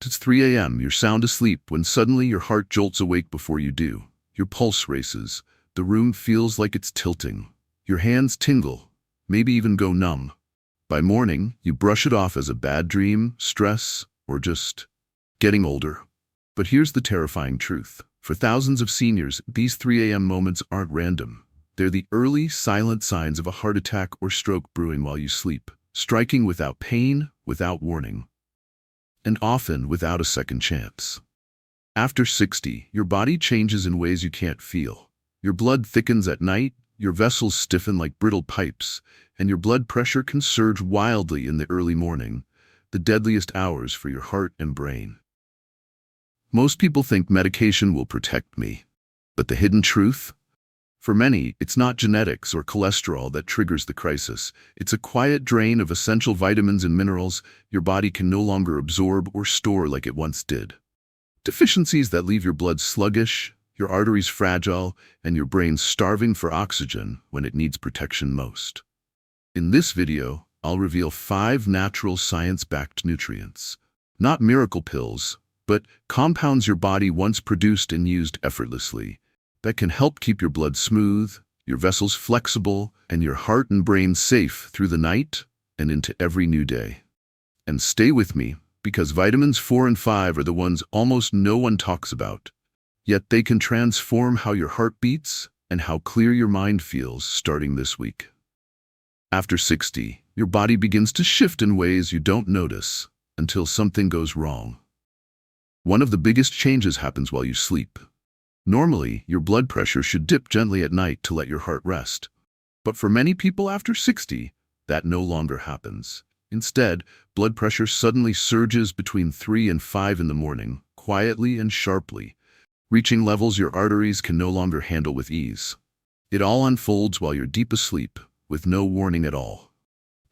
It's 3 a.m., you're sound asleep when suddenly your heart jolts awake before you do. Your pulse races. The room feels like it's tilting. Your hands tingle, maybe even go numb. By morning, you brush it off as a bad dream, stress, or just getting older. But here's the terrifying truth. For thousands of seniors, these 3 a.m. moments aren't random. They're the early, silent signs of a heart attack or stroke brewing while you sleep, striking without pain, without warning, and often without a second chance. After 60, your body changes in ways you can't feel. Your blood thickens at night, your vessels stiffen like brittle pipes, and your blood pressure can surge wildly in the early morning, the deadliest hours for your heart and brain. Most people think medication will protect me, but the hidden truth? For many, it's not genetics or cholesterol that triggers the crisis. It's a quiet drain of essential vitamins and minerals your body can no longer absorb or store like it once did. Deficiencies that leave your blood sluggish, your arteries fragile, and your brain starving for oxygen when it needs protection most. In this video, I'll reveal 5 natural science-backed nutrients. Not miracle pills, but compounds your body once produced and used effortlessly that can help keep your blood smooth, your vessels flexible, and your heart and brain safe through the night and into every new day. And stay with me, because vitamins 4 and 5 are the ones almost no one talks about. Yet they can transform how your heart beats and how clear your mind feels starting this week. After 60, your body begins to shift in ways you don't notice until something goes wrong. One of the biggest changes happens while you sleep. Normally, your blood pressure should dip gently at night to let your heart rest. But for many people after 60, that no longer happens. Instead, blood pressure suddenly surges between 3 and 5 in the morning, quietly and sharply, reaching levels your arteries can no longer handle with ease. It all unfolds while you're deep asleep, with no warning at all.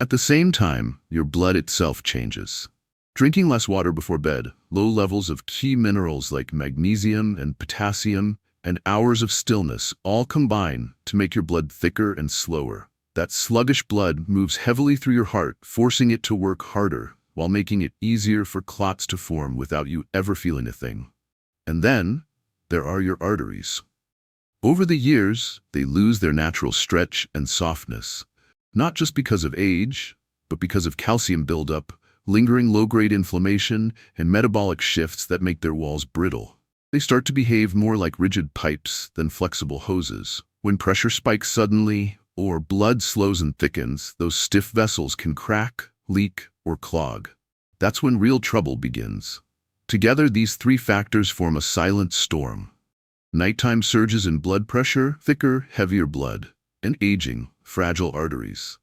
At the same time, your blood itself changes. Drinking less water before bed, low levels of key minerals like magnesium and potassium, and hours of stillness all combine to make your blood thicker and slower. That sluggish blood moves heavily through your heart, forcing it to work harder, while making it easier for clots to form without you ever feeling a thing. And then, there are your arteries. Over the years, they lose their natural stretch and softness, not just because of age, but because of calcium buildup, lingering low-grade inflammation, and metabolic shifts that make their walls brittle. They start to behave more like rigid pipes than flexible hoses. When pressure spikes suddenly, or blood slows and thickens, those stiff vessels can crack, leak, or clog. That's when real trouble begins. Together, these 3 factors form a silent storm. Nighttime surges in blood pressure, thicker, heavier blood, and aging, fragile arteries.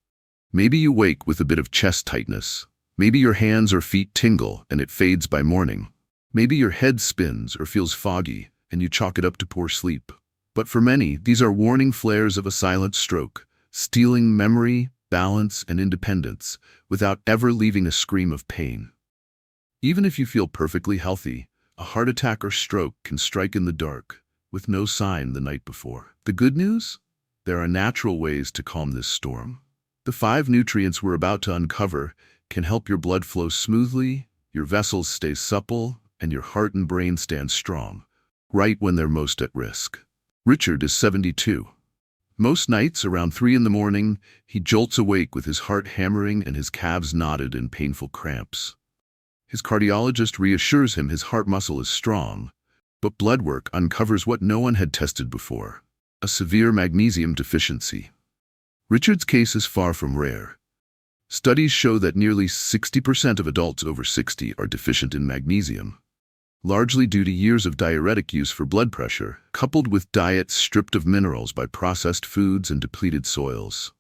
Maybe you wake with a bit of chest tightness. Maybe your hands or feet tingle and it fades by morning. Maybe your head spins or feels foggy and you chalk it up to poor sleep. But for many, these are warning flares of a silent stroke, stealing memory, balance, and independence without ever leaving a scream of pain. Even if you feel perfectly healthy, a heart attack or stroke can strike in the dark, with no sign the night before. The good news? There are natural ways to calm this storm. The 5 nutrients we're about to uncover can help your blood flow smoothly, your vessels stay supple, and your heart and brain stand strong, right when they're most at risk. Richard is 72. Most nights, around 3 in the morning, he jolts awake with his heart hammering and his calves knotted in painful cramps. His cardiologist reassures him his heart muscle is strong, but blood work uncovers what no one had tested before: a severe magnesium deficiency. Richard's case is far from rare. Studies show that nearly 60% of adults over 60 are deficient in magnesium, largely due to years of diuretic use for blood pressure, coupled with diets stripped of minerals by processed foods and depleted soils.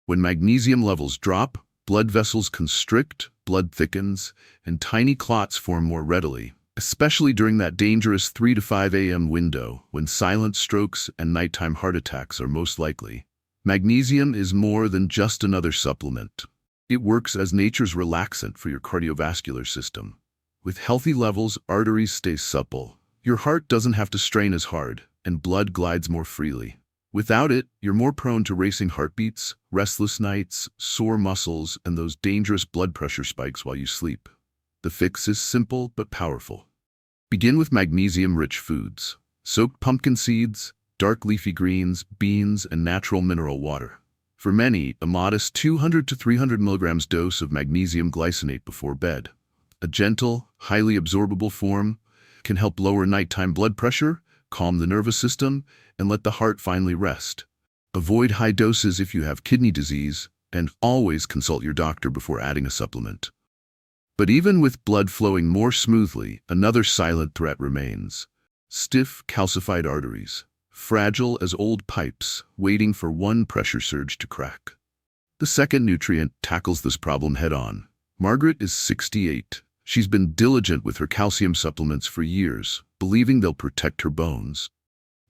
When magnesium levels drop, blood vessels constrict, blood thickens, and tiny clots form more readily, especially during that dangerous 3 to 5 a.m. window when silent strokes and nighttime heart attacks are most likely. Magnesium is more than just another supplement. It works as nature's relaxant for your cardiovascular system. With healthy levels, arteries stay supple. Your heart doesn't have to strain as hard, and blood glides more freely. Without it, you're more prone to racing heartbeats, restless nights, sore muscles, and those dangerous blood pressure spikes while you sleep. The fix is simple but powerful. Begin with magnesium-rich foods. Soaked pumpkin seeds, dark leafy greens, beans, and natural mineral water. For many, a modest 200 to 300 milligrams dose of magnesium glycinate before bed. A gentle, highly absorbable form can help lower nighttime blood pressure, calm the nervous system, and let the heart finally rest. Avoid high doses if you have kidney disease, and always consult your doctor before adding a supplement. But even with blood flowing more smoothly, another silent threat remains. Stiff, calcified arteries, fragile as old pipes, waiting for one pressure surge to crack. The second nutrient tackles this problem head-on. Margaret is 68. She's been diligent with her calcium supplements for years, believing they'll protect her bones.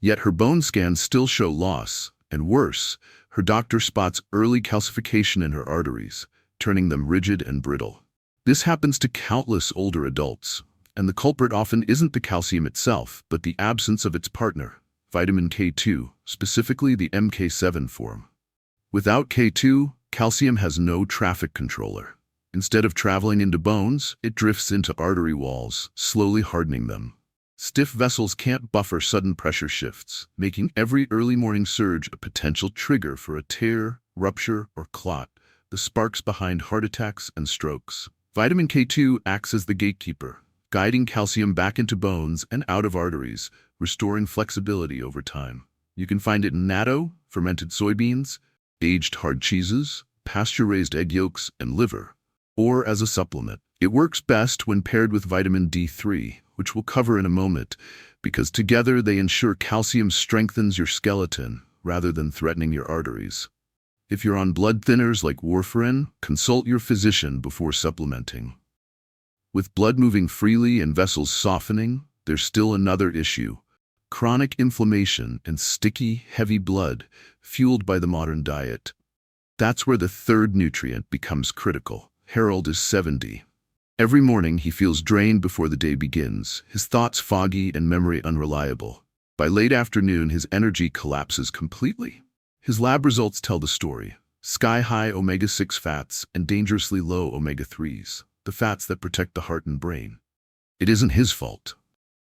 Yet her bone scans still show loss, and worse, her doctor spots early calcification in her arteries, turning them rigid and brittle. This happens to countless older adults, and the culprit often isn't the calcium itself, but the absence of its partner, vitamin K2, specifically the MK7 form. Without K2, calcium has no traffic controller. Instead of traveling into bones, it drifts into artery walls, slowly hardening them. Stiff vessels can't buffer sudden pressure shifts, making every early morning surge a potential trigger for a tear, rupture, or clot, the sparks behind heart attacks and strokes. Vitamin K2 acts as the gatekeeper, guiding calcium back into bones and out of arteries, restoring flexibility over time. You can find it in natto, fermented soybeans, aged hard cheeses, pasture-raised egg yolks, and liver, or as a supplement. It works best when paired with vitamin D3, which we'll cover in a moment, because together they ensure calcium strengthens your skeleton rather than threatening your arteries. If you're on blood thinners like warfarin, consult your physician before supplementing. With blood moving freely and vessels softening, there's still another issue: chronic inflammation and sticky, heavy blood fueled by the modern diet. That's where the third nutrient becomes critical. Harold is 70. Every morning he feels drained before the day begins, his thoughts foggy and memory unreliable. By late afternoon, his energy collapses completely. His lab results tell the story: sky-high omega-6 fats and dangerously low omega-3s, the fats that protect the heart and brain. It isn't his fault.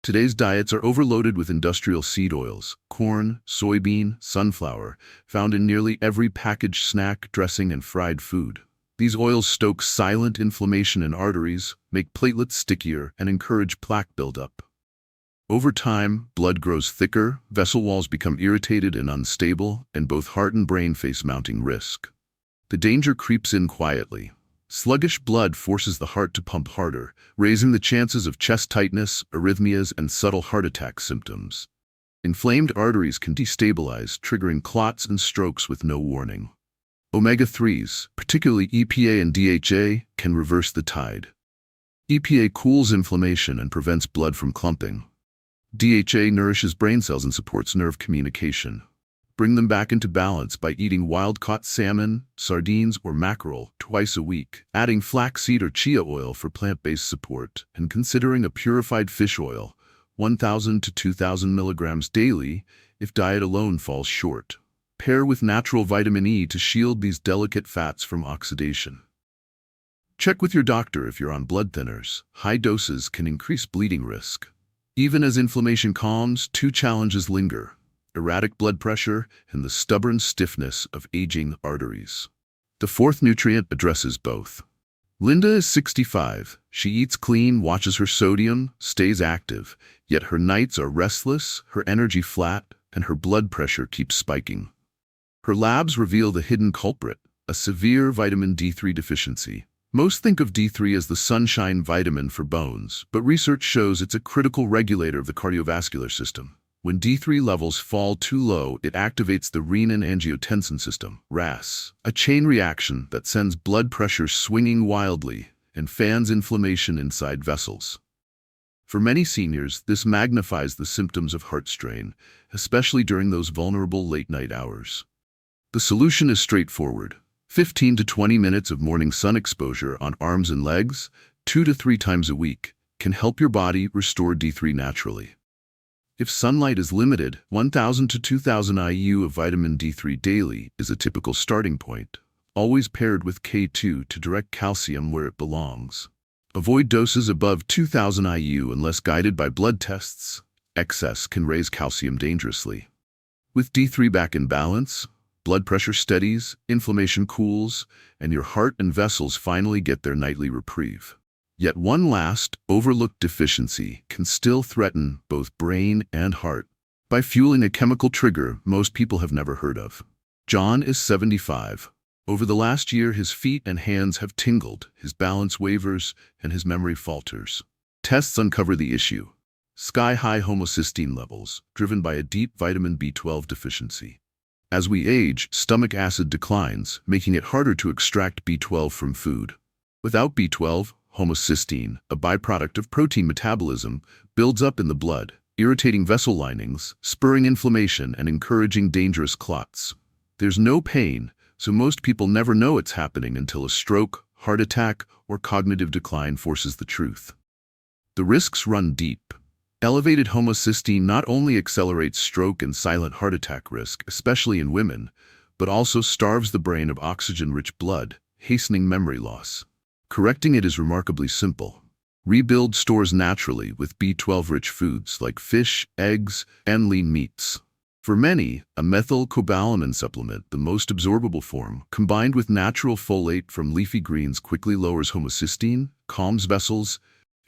Today's diets are overloaded with industrial seed oils, corn, soybean, sunflower, found in nearly every packaged snack, dressing, and fried food. These oils stoke silent inflammation in arteries, make platelets stickier, and encourage plaque buildup. Over time, blood grows thicker, vessel walls become irritated and unstable, and both heart and brain face mounting risk. The danger creeps in quietly. Sluggish blood forces the heart to pump harder, raising the chances of chest tightness, arrhythmias, and subtle heart attack symptoms. Inflamed arteries can destabilize, triggering clots and strokes with no warning. Omega-3s, particularly EPA and DHA, can reverse the tide. EPA cools inflammation and prevents blood from clumping. DHA nourishes brain cells and supports nerve communication. Bring them back into balance by eating wild-caught salmon, sardines, or mackerel twice a week, adding flaxseed or chia oil for plant-based support, and considering a purified fish oil, 1,000 to 2,000 milligrams daily, if diet alone falls short. Pair with natural vitamin E to shield these delicate fats from oxidation. Check with your doctor if you're on blood thinners. High doses can increase bleeding risk. Even as inflammation calms, two challenges linger: erratic blood pressure and the stubborn stiffness of aging arteries. The fourth nutrient addresses both. Linda is 65. She eats clean, watches her sodium, stays active, yet her nights are restless, her energy flat, and her blood pressure keeps spiking. Her labs reveal the hidden culprit: a severe vitamin D3 deficiency. Most think of D3 as the sunshine vitamin for bones, but research shows it's a critical regulator of the cardiovascular system. When D3 levels fall too low, it activates the renin-angiotensin system, RAS, a chain reaction that sends blood pressure swinging wildly and fans inflammation inside vessels. For many seniors, this magnifies the symptoms of heart strain, especially during those vulnerable late-night hours. The solution is straightforward: 15 to 20 minutes of morning sun exposure on arms and legs, 2 to 3 times a week, can help your body restore D3 naturally. If sunlight is limited, 1,000 to 2,000 IU of vitamin D3 daily is a typical starting point, always paired with K2 to direct calcium where it belongs. Avoid doses above 2000 IU unless guided by blood tests. Excess can raise calcium dangerously. With D3 back in balance, blood pressure steadies, inflammation cools, and your heart and vessels finally get their nightly reprieve. Yet one last, overlooked deficiency can still threaten both brain and heart by fueling a chemical trigger most people have never heard of. John is 75. Over the last year, his feet and hands have tingled, his balance wavers, and his memory falters. Tests uncover the issue: sky-high homocysteine levels, driven by a deep vitamin B12 deficiency. As we age, stomach acid declines, making it harder to extract B12 from food. Without B12, homocysteine, a byproduct of protein metabolism, builds up in the blood, irritating vessel linings, spurring inflammation, and encouraging dangerous clots. There's no pain, so most people never know it's happening until a stroke, heart attack, or cognitive decline forces the truth. The risks run deep. Elevated homocysteine not only accelerates stroke and silent heart attack risk, especially in women, but also starves the brain of oxygen-rich blood, hastening memory loss. Correcting it is remarkably simple. Rebuild stores naturally with B12-rich foods like fish, eggs, and lean meats. For many, a methylcobalamin supplement, the most absorbable form, combined with natural folate from leafy greens, quickly lowers homocysteine, calms vessels,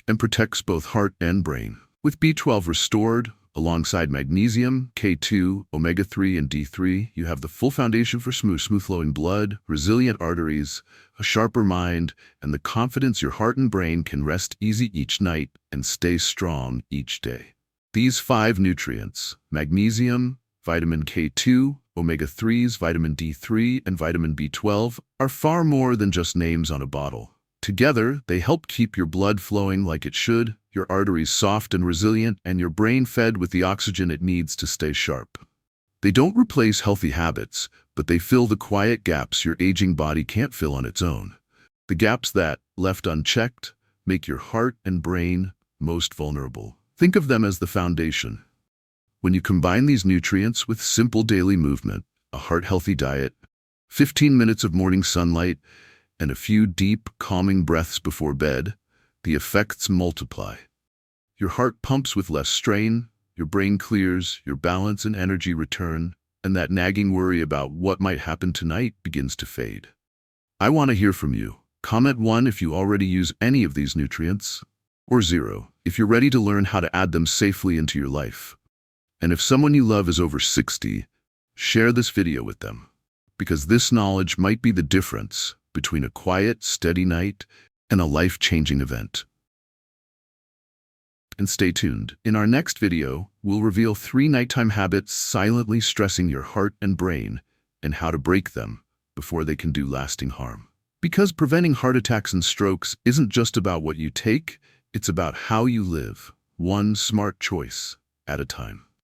and protects both heart and brain. With B12 restored, alongside magnesium, K2, omega-3, and D3, you have the full foundation for smooth-flowing blood, resilient arteries, a sharper mind, and the confidence your heart and brain can rest easy each night and stay strong each day. These 5 nutrients, magnesium, vitamin K2, omega-3s, vitamin D3, and vitamin B12, are far more than just names on a bottle. Together, they help keep your blood flowing like it should, your arteries soft and resilient, and your brain fed with the oxygen it needs to stay sharp. They don't replace healthy habits, but they fill the quiet gaps your aging body can't fill on its own. The gaps that, left unchecked, make your heart and brain most vulnerable. Think of them as the foundation. When you combine these nutrients with simple daily movement, a heart-healthy diet, 15 minutes of morning sunlight, and a few deep, calming breaths before bed, the effects multiply. Your heart pumps with less strain, your brain clears, your balance and energy return, and that nagging worry about what might happen tonight begins to fade. I want to hear from you. Comment 1 if you already use any of these nutrients, or 0 if you're ready to learn how to add them safely into your life. And if someone you love is over 60, share this video with them, because this knowledge might be the difference between a quiet, steady night and a life-changing event. And stay tuned. In our next video, we'll reveal 3 nighttime habits silently stressing your heart and brain and how to break them before they can do lasting harm. Because preventing heart attacks and strokes isn't just about what you take, it's about how you live, one smart choice at a time.